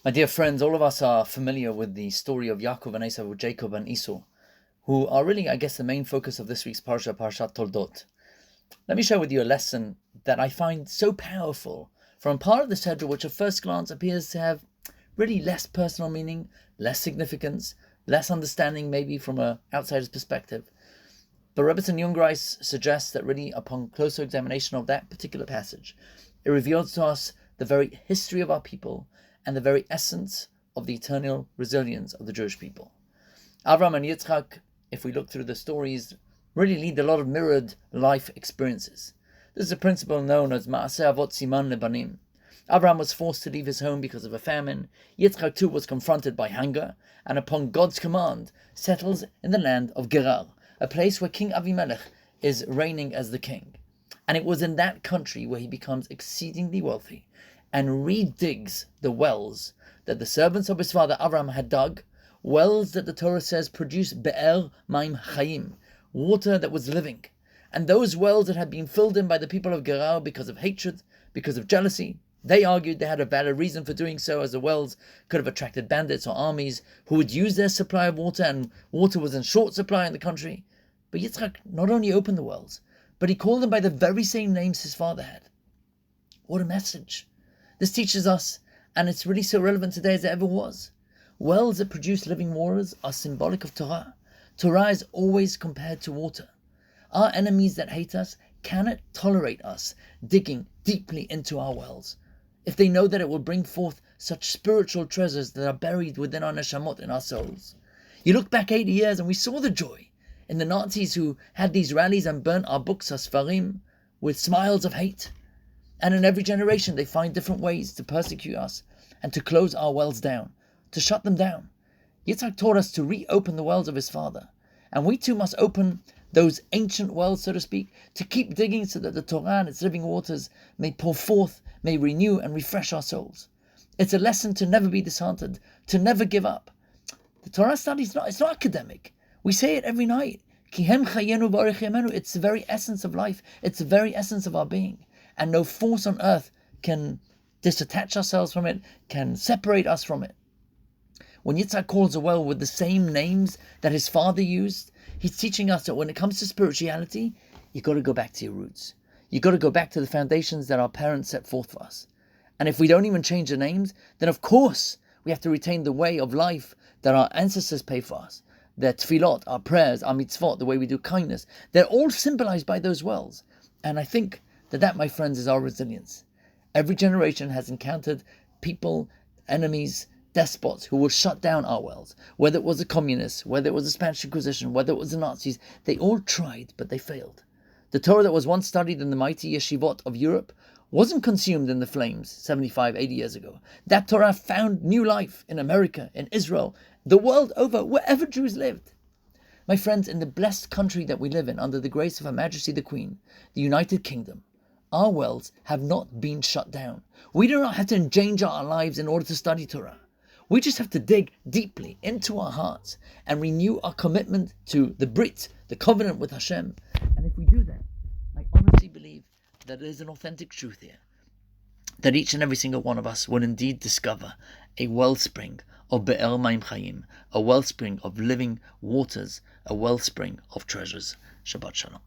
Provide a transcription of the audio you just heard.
My dear friends, all of us are familiar with the story of Yaakov and Esau, Jacob and Esau, who are really, I guess, the main focus of this week's parsha, Parshat Toldot. Let me share with you a lesson that I find so powerful from part of the Sedra, which at first glance appears to have really less personal meaning, less significance, less understanding maybe from an outsider's perspective. But Rebbetzin Jungreis suggests that really upon closer examination of that particular passage, it reveals to us the very history of our people and the very essence of the eternal resilience of the Jewish people. Avraham and Yitzchak, if we look through the stories, really lead a lot of mirrored life experiences. This is a principle known as Ma'aseh Avot Siman Lebanim. Abraham was forced to leave his home because of a famine. Yitzchak too was confronted by hunger, and upon God's command, settles in the land of Gerar, a place where King Avimelech is reigning as the king. And it was in that country where he becomes exceedingly wealthy and redigs the wells that the servants of his father Abraham had dug, wells that the Torah says produce Be'er Maim Chayim, water that was living. And those wells that had been filled in by the people of Gerar because of hatred, because of jealousy, they argued they had a valid reason for doing so, as the wells could have attracted bandits or armies who would use their supply of water, and water was in short supply in the country. But Yitzchak not only opened the wells, but he called them by the very same names his father had. What a message. This teaches us, and it's really so relevant today as it ever was. Wells that produce living waters are symbolic of Torah. Torah is always compared to water. Our enemies that hate us cannot tolerate us digging deeply into our wells, if they know that it will bring forth such spiritual treasures that are buried within our neshamot, in our souls. You look back 80 years and we saw the joy in the Nazis who had these rallies and burnt our books, Asfarim, with smiles of hate. And in every generation they find different ways to persecute us and to close our wells down, to shut them down. Yitzhak taught us to reopen the wells of his father, and we too must open those ancient wells, so to speak, to keep digging so that the Torah and its living waters may pour forth, may renew and refresh our souls. It's a lesson to never be disheartened, to never give up. The Torah study it's not academic. We say it every night. Ki hem chayenu v'orech yemenu. It's the very essence of life. It's the very essence of our being. And no force on earth can disattach ourselves from it, can separate us from it. When Yitzhak calls a well with the same names that his father used, he's teaching us that when it comes to spirituality, you've got to go back to your roots. You've got to go back to the foundations that our parents set forth for us. And if we don't even change the names, then of course we have to retain the way of life that our ancestors paved for us. Their tefillot, our prayers, our mitzvot, the way we do kindness, they're all symbolized by those wells. And I think that, my friends, is our resilience. Every generation has encountered people, enemies, despots who will shut down our wells. Whether it was the communists, whether it was the Spanish Inquisition, whether it was the Nazis, they all tried, but they failed. The Torah that was once studied in the mighty yeshivot of Europe wasn't consumed in the flames 75, 80 years ago. That Torah found new life in America, in Israel, the world over, wherever Jews lived. My friends, in the blessed country that we live in, under the grace of Her Majesty the Queen, the United Kingdom, our wells have not been shut down. We do not have to endanger our lives in order to study Torah. We just have to dig deeply into our hearts and renew our commitment to the Brit, the covenant with Hashem. And if we do that, I honestly believe that there is an authentic truth here, that each and every single one of us will indeed discover a wellspring of Be'er Maim Chayim, a wellspring of living waters, a wellspring of treasures. Shabbat Shalom.